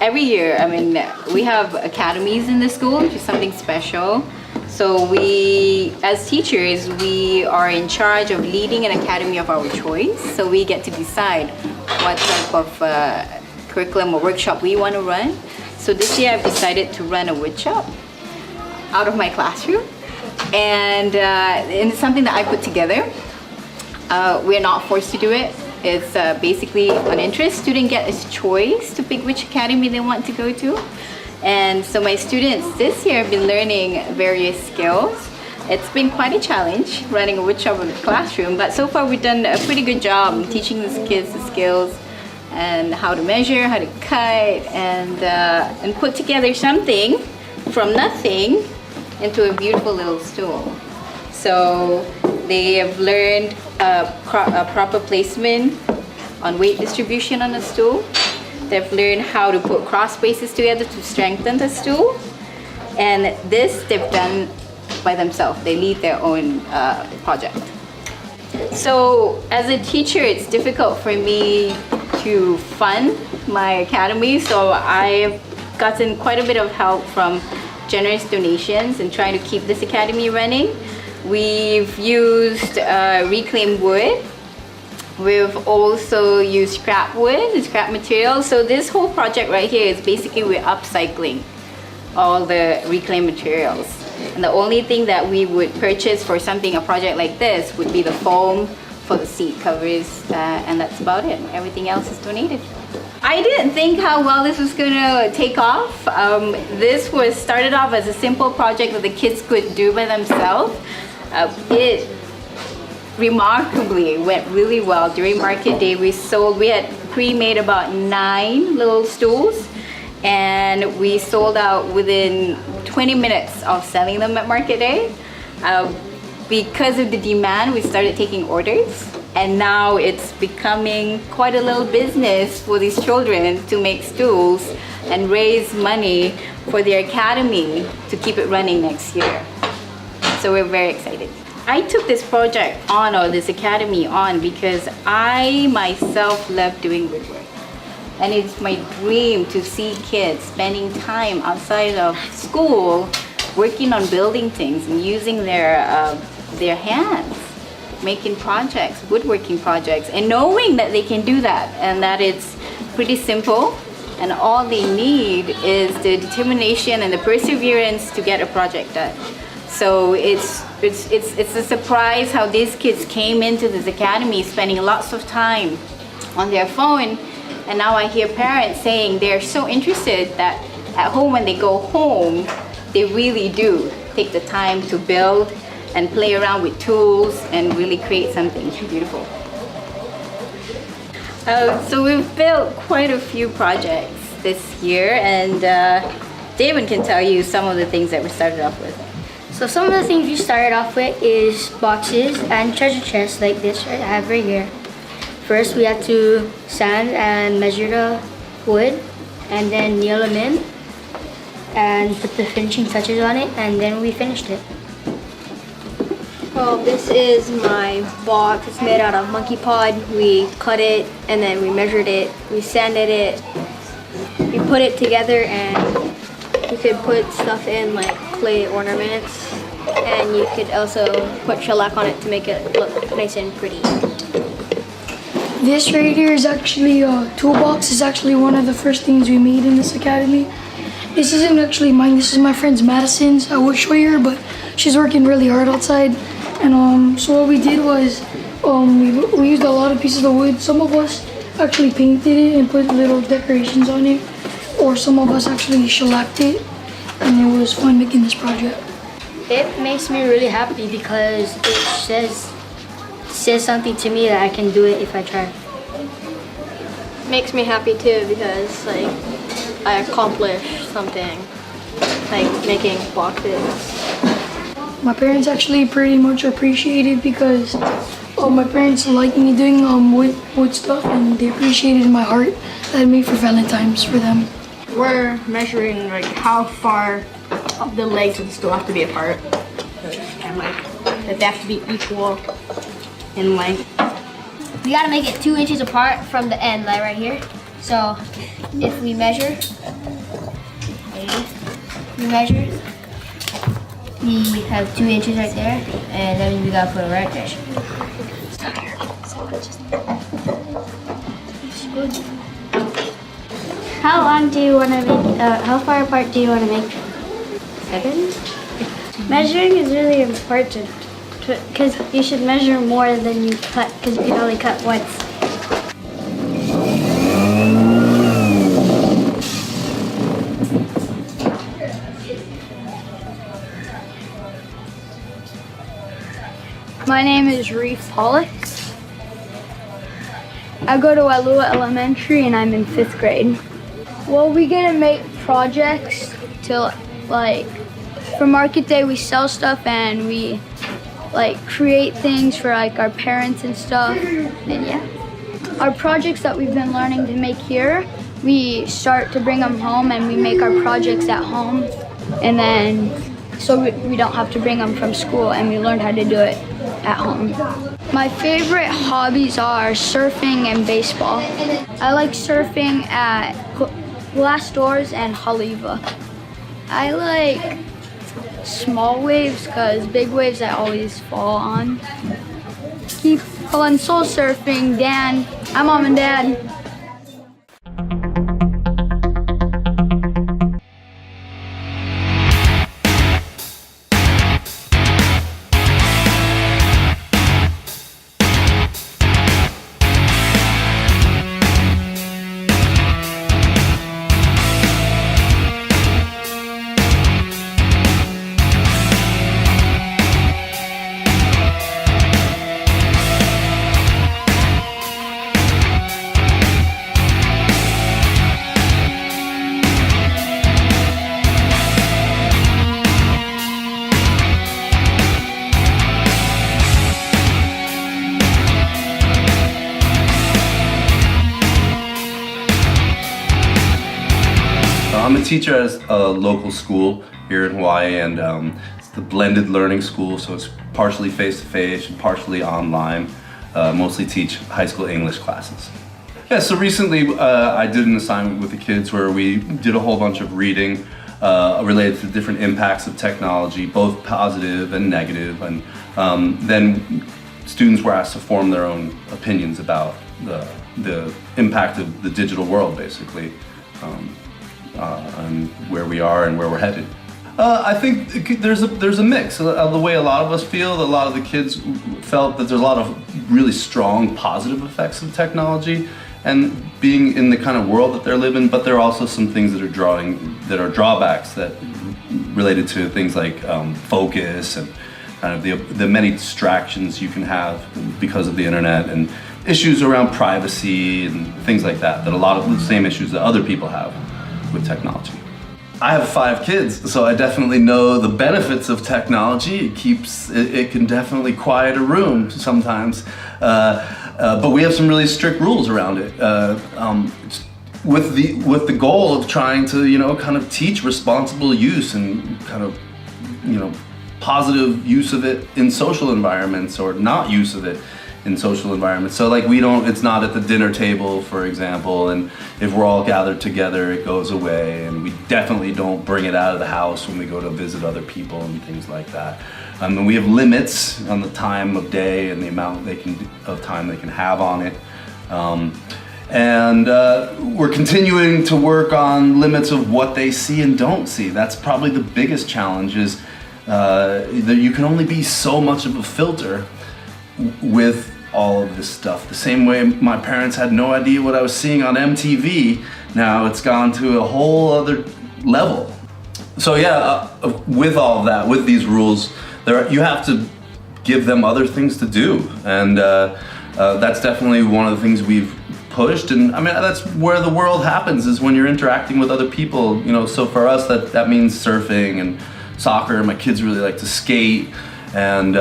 every year, I mean, we have academies in the school, which is something special. So we, as teachers, we are in charge of leading an academy of our choice. So we get to decide what type of curriculum or workshop we want to run. So this year I've decided to run a workshop out of my classroom. And it's something that I put together. We're not forced to do it. It's basically an interest. Student get a choice to pick which academy they want to go to. And so my students this year have been learning various skills. It's been quite a challenge running a workshop in the classroom, but so far we've done a pretty good job teaching the kids the skills and how to measure, how to cut, and put together something from nothing into a beautiful little stool. So they have learned a proper placement on weight distribution on the stool. They've learned how to put cross braces together to strengthen the stool. And this they've done by themselves. They lead their own project. So as a teacher, it's difficult for me to fund my academy. So I've gotten quite a bit of help from generous donations and trying to keep this academy running. We've used reclaimed wood. We've also used scrap wood and scrap material. So this whole project right here is basically we're upcycling all the reclaimed materials. And the only thing that we would purchase for something, a project like this, would be the foam for the seat covers, and that's about it. Everything else is donated. I didn't think how well this was gonna take off. This was started off as a simple project that the kids could do by themselves. It remarkably went really well. During market day we had pre-made about 9 little stools, and we sold out within 20 minutes of selling them at market day. Because of the demand, we started taking orders, and now it's becoming quite a little business for these children to make stools and raise money for their academy to keep it running next year. So we're very excited. I took this project on, or this academy on, because I myself love doing woodwork. And it's my dream to see kids spending time outside of school working on building things and using their hands, making projects, woodworking projects, and knowing that they can do that and that it's pretty simple, and all they need is the determination and the perseverance to get a project done. So it's a surprise how these kids came into this academy spending lots of time on their phone, and now I hear parents saying they're so interested that at home, when they go home, they really do take the time to build and play around with tools and really create something beautiful. So we've built quite a few projects this year, and David can tell you some of the things that we started off with. So some of the things we started off with is boxes and treasure chests like this I have right here. First we had to sand and measure the wood, and then nail them in and put the finishing touches on it, and then we finished it. Well, this is my box. It's made out of monkey pod. We cut it and then we measured it. We sanded it. We put it together, and you could put stuff in like clay ornaments, and you could also put shellac on it to make it look nice and pretty. This right here is actually a toolbox. It's actually one of the first things we made in this academy. This isn't actually mine, this is my friend's Madison's. I would show you her, but she's working really hard outside. And so what we did was we used a lot of pieces of wood. Some of us actually painted it and put little decorations on it, or some of us actually shellacked it, and it was fun making this project. It makes me really happy because it says something to me that I can do it if I try. Makes me happy too, because like I accomplished something, like making boxes. My parents actually pretty much appreciate it because my parents like me doing wood stuff, and they appreciated my heart that I made for Valentine's for them. We're measuring like how far the legs of the stool have to be apart, and like that they have to be equal in length. We gotta make it 2 inches apart from the end, like right here. So if we measure, we have 2 inches right there, and then we gotta put it right there. How long do you want to make, how far apart do you want to make? 7? Measuring is really important because you should measure more than you cut because you can only cut once. My name is Reef Pollock. I go to Alua Elementary and I'm in 5th grade. Well, we get to make projects to like, for market day we sell stuff and we like create things for like our parents and stuff. And yeah. Our projects that we've been learning to make here, we start to bring them home and we make our projects at home. And then, so we don't have to bring them from school and we learn how to do it at home. My favorite hobbies are surfing and baseball. I like surfing at Glass Doors and Haleiwa. I like small waves because big waves I always fall on. Keep on soul surfing, Dan. I'm Mom and Dad. I'm a teacher at a local school here in Hawaii, and it's the blended learning school, so it's partially face-to-face and partially online. Mostly teach high school English classes. Yeah, so recently I did an assignment with the kids where we did a whole bunch of reading related to different impacts of technology, both positive and negative, and then students were asked to form their own opinions about the impact of the digital world, basically. And where we are and where we're headed. I think there's a mix. The way a lot of us feel, a lot of the kids felt that there's a lot of really strong positive effects of technology and being in the kind of world that they're living, but there are also some things that are drawbacks that related to things like focus and kind of the many distractions you can have because of the internet and issues around privacy and things like that, that a lot of the same issues that other people have with technology. I have 5 kids, so I definitely know the benefits of technology. It can definitely quiet a room sometimes, but we have some really strict rules around it. With the goal of trying to kind of teach responsible use and kind of positive use of it in social environments or not use of it in social environments. So like it's not at the dinner table, for example, and if we're all gathered together, it goes away, and we definitely don't bring it out of the house when we go to visit other people and things like that. And we have limits on the time of day and the amount of time they can have on it. And we're continuing to work on limits of what they see and don't see. That's probably the biggest challenge, is that you can only be so much of a filter with all of this stuff. The same way my parents had no idea what I was seeing on MTV, now it's gone to a whole other level. So yeah, with all of that, with these rules, you have to give them other things to do, and that's definitely one of the things we've pushed. And I mean, that's where the world happens, is when you're interacting with other people. So for us, that means surfing and soccer. My kids really like to skate, and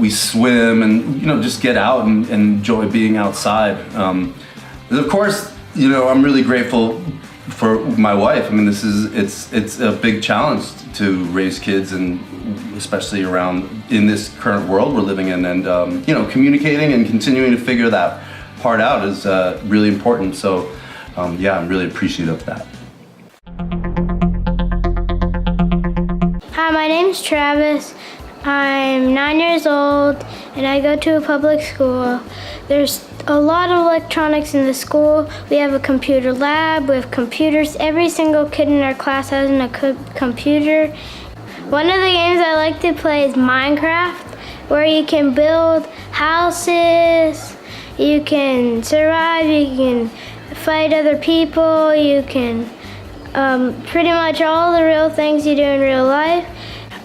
we swim and just get out and enjoy being outside. Of course, I'm really grateful for my wife. I mean, it's a big challenge to raise kids, and especially in this current world we're living in, and communicating and continuing to figure that part out is really important. So yeah, I'm really appreciative of that. Hi, my name's Travis. I'm 9 years old and I go to a public school. There's a lot of electronics in the school. We have a computer lab, we have computers. Every single kid in our class has a computer. One of the games I like to play is Minecraft, where you can build houses, you can survive, you can fight other people, you can pretty much all the real things you do in real life.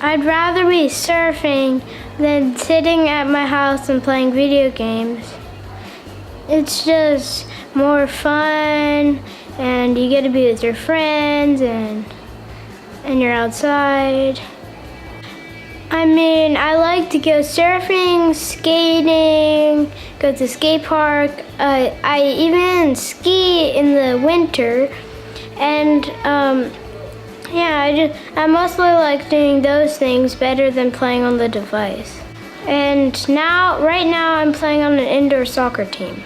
I'd rather be surfing than sitting at my house and playing video games. It's just more fun and you get to be with your friends and you're outside. I mean, I like to go surfing, skating, go to the skate park. I even ski in the winter. And yeah, I mostly like doing those things better than playing on the device. And right now I'm playing on an indoor soccer team.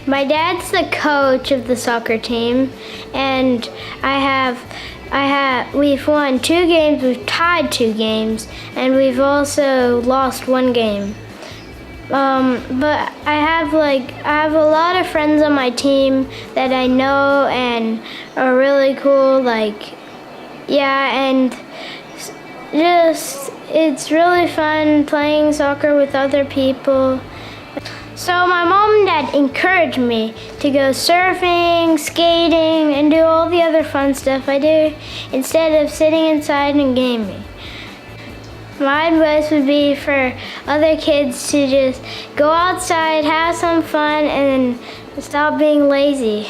My dad's the coach of the soccer team, and we've won 2 games, we've tied 2 games, and we've also lost 1 game. But I have a lot of friends on my team that I know and are really cool, and just it's really fun playing soccer with other people. So my mom and dad encouraged me to go surfing, skating, and do all the other fun stuff I do instead of sitting inside and gaming. My advice would be for other kids to just go outside, have some fun, and stop being lazy.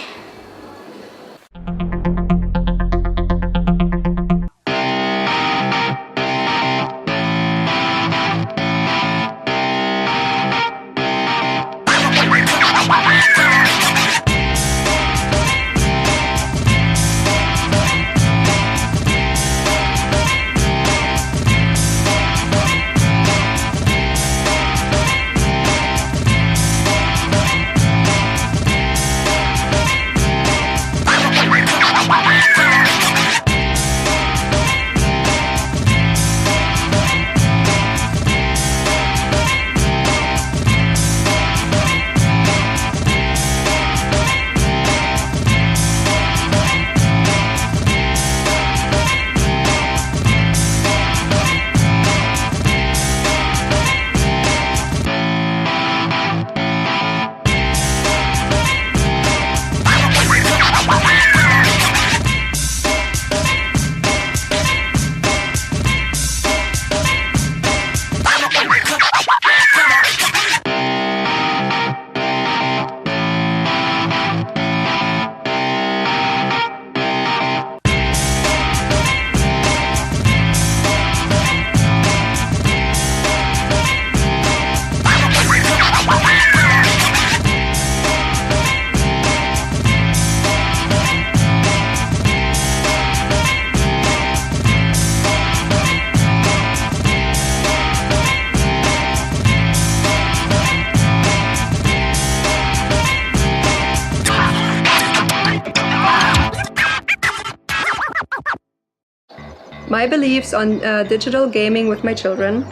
My beliefs on digital gaming with my children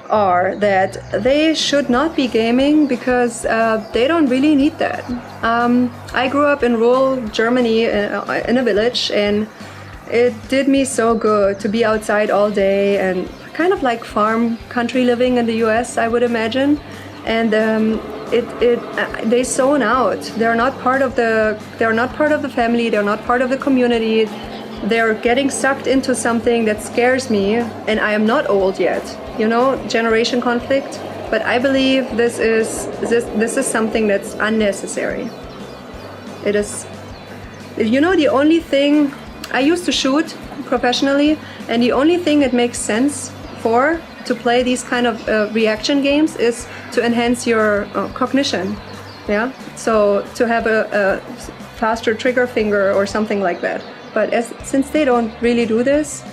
are that they should not be gaming because they don't really need that. I grew up in rural Germany in a village, and it did me so good to be outside all day and kind of like farm country living in the US, I would imagine. And they zone out. They're not part of the family. They're not part of the community. They're getting sucked into something that scares me, and I am not old yet. Generation conflict. But I believe this is something that's unnecessary. It is. The only thing I used to shoot professionally, and the only thing it makes sense to play these kind of reaction games is to enhance your cognition. Yeah. So to have a faster trigger finger or something like that. But since they don't really do this,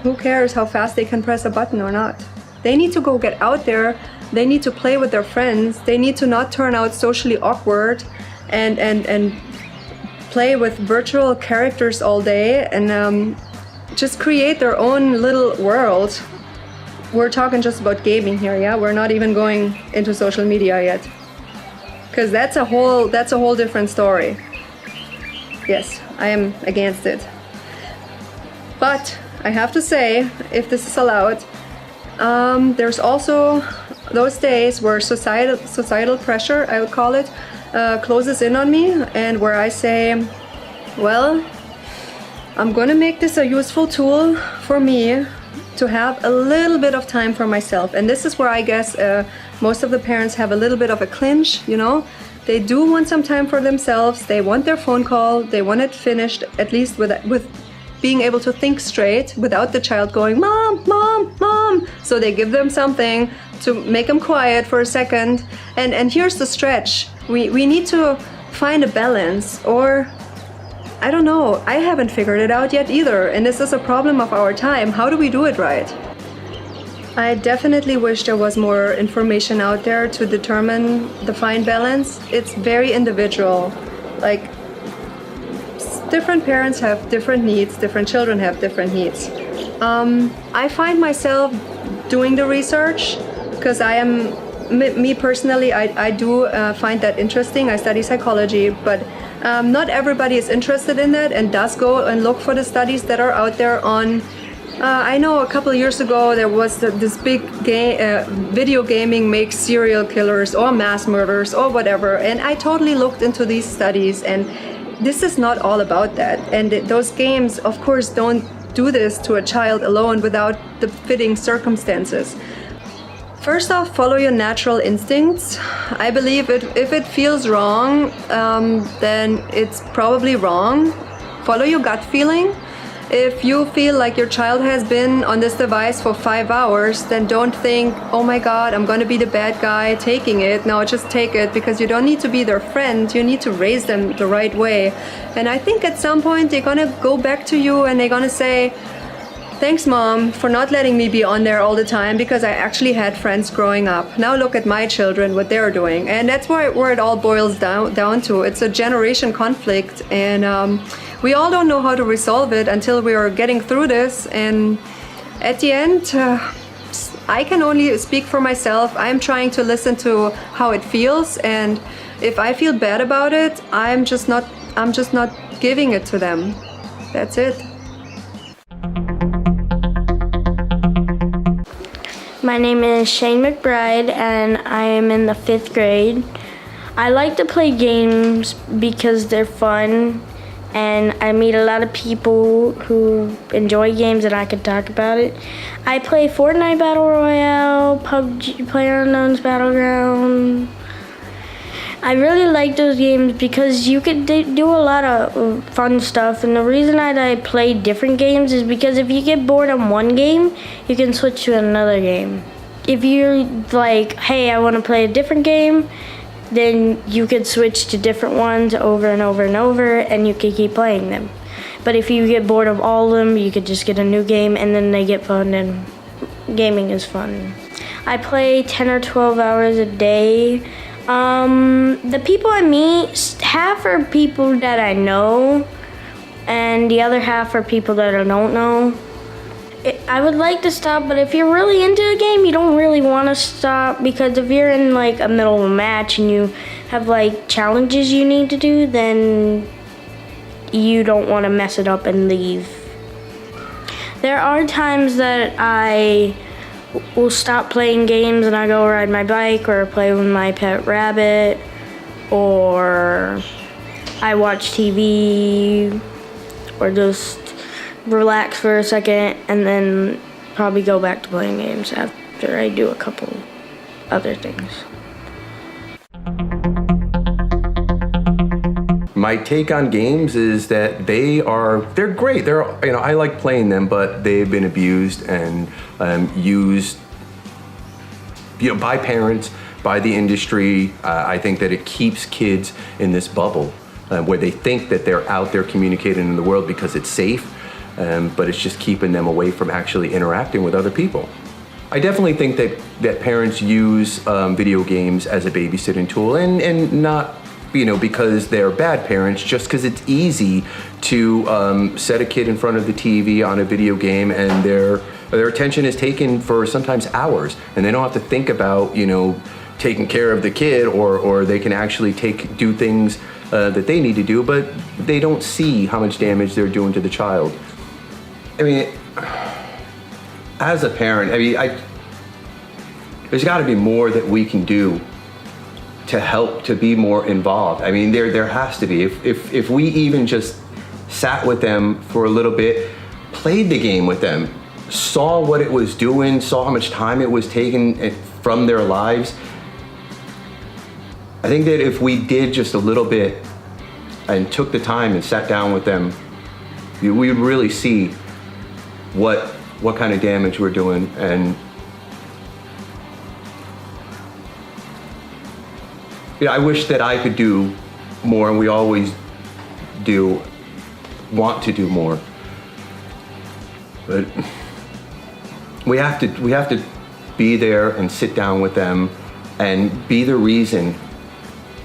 who cares how fast they can press a button or not? They need to go get out there. They need to play with their friends. They need to not turn out socially awkward and play with virtual characters all day and just create their own little world. We're talking just about gaming here, yeah? We're not even going into social media yet. Because that's a whole different story. Yes, I am against it. But I have to say, if this is allowed, there's also those days where societal pressure, I would call it, closes in on me, and where I say, well, I'm gonna make this a useful tool for me to have a little bit of time for myself. And this is where I guess most of the parents have a little bit of a clinch, you know? They do want some time for themselves. They want their phone call. They want it finished, at least with being able to think straight without the child going, Mom, Mom, Mom. So they give them something to make them quiet for a second. And here's the stretch. We need to find a balance, or I don't know. I haven't figured it out yet either. And this is a problem of our time. How do we do it right? I definitely wish there was more information out there to determine the fine balance. It's very individual. Like, different parents have different needs, different children have different needs. I find myself doing the research because me personally, I do find that interesting. I study psychology, but not everybody is interested in that and does go and look for the studies that are out there on. I know a couple of years ago there was this big video gaming makes serial killers or mass murderers or whatever, and I totally looked into these studies, and this is not all about that. And those games, of course, don't do this to a child alone without the fitting circumstances. First off, follow your natural instincts. I believe if it feels wrong, then it's probably wrong. Follow your gut feeling. If you feel like your child has been on this device for 5 hours, then don't think, oh my God, I'm going to be the bad guy taking it. No, just take it, because you don't need to be their friend. You need to raise them the right way. And I think at some point they're going to go back to you and they're going to say, thanks, Mom, for not letting me be on there all the time, because I actually had friends growing up. Now look at my children, what they're doing. And that's where it all boils down to. It's a generation conflict, and we all don't know how to resolve it until we are getting through this. And at the end, I can only speak for myself. I'm trying to listen to how it feels, and if I feel bad about it, I'm just not giving it to them. That's it. My name is Shawn McBride, and I am in the 5th grade. I like to play games because they're fun, and I meet a lot of people who enjoy games and I can talk about it. I play Fortnite Battle Royale, PUBG, PlayerUnknown's Battleground. I really like those games because you could do a lot of fun stuff, and the reason I play different games is because if you get bored on one game, you can switch to another game. If you're like, hey, I want to play a different game, then you could switch to different ones over and over and over, and you could keep playing them. But if you get bored of all of them, you could just get a new game, and then they get fun, and gaming is fun. I play 10 or 12 hours a day. The people I meet, half are people that I know, and the other half are people that I don't know. I would like to stop, but if you're really into a game, you don't really want to stop, because if you're in like a middle of a match and you have like challenges you need to do, then you don't want to mess it up and leave. There are times that I will stop playing games and I go ride my bike or play with my pet rabbit, or I watch TV, or just relax for a second and then probably go back to playing games after I do a couple other things. My take on games is that they're great. I like playing them, but they've been abused and used, by parents, by the industry. I think that it keeps kids in this bubble where they think that they're out there communicating in the world because it's safe, but it's just keeping them away from actually interacting with other people. I definitely think that parents use video games as a babysitting tool, and not because they're bad parents, just because it's easy to set a kid in front of the TV on a video game, and their attention is taken for sometimes hours, and they don't have to think about taking care of the kid, or they can actually do things that they need to do, but they don't see how much damage they're doing to the child. I mean, as a parent, there's got to be more that we can do to help to be more involved. I mean, there has to be. If we even just sat with them for a little bit, played the game with them, saw what it was doing, saw how much time it was taking from their lives, I think that if we did just a little bit and took the time and sat down with them, we would really see what kind of damage we're doing. And I wish that I could do more, and we always want to do more. But we have to be there and sit down with them and be the reason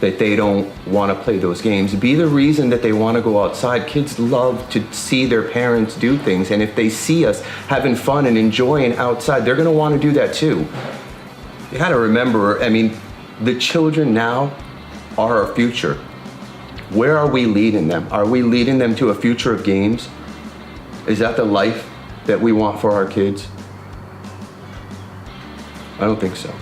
that they don't want to play those games, be the reason that they want to go outside. Kids love to see their parents do things, and if they see us having fun and enjoying outside, they're going to want to do that too. You got to remember, the children now are our future. Where are we leading them? Are we leading them to a future of games? Is that the life that we want for our kids? I don't think so.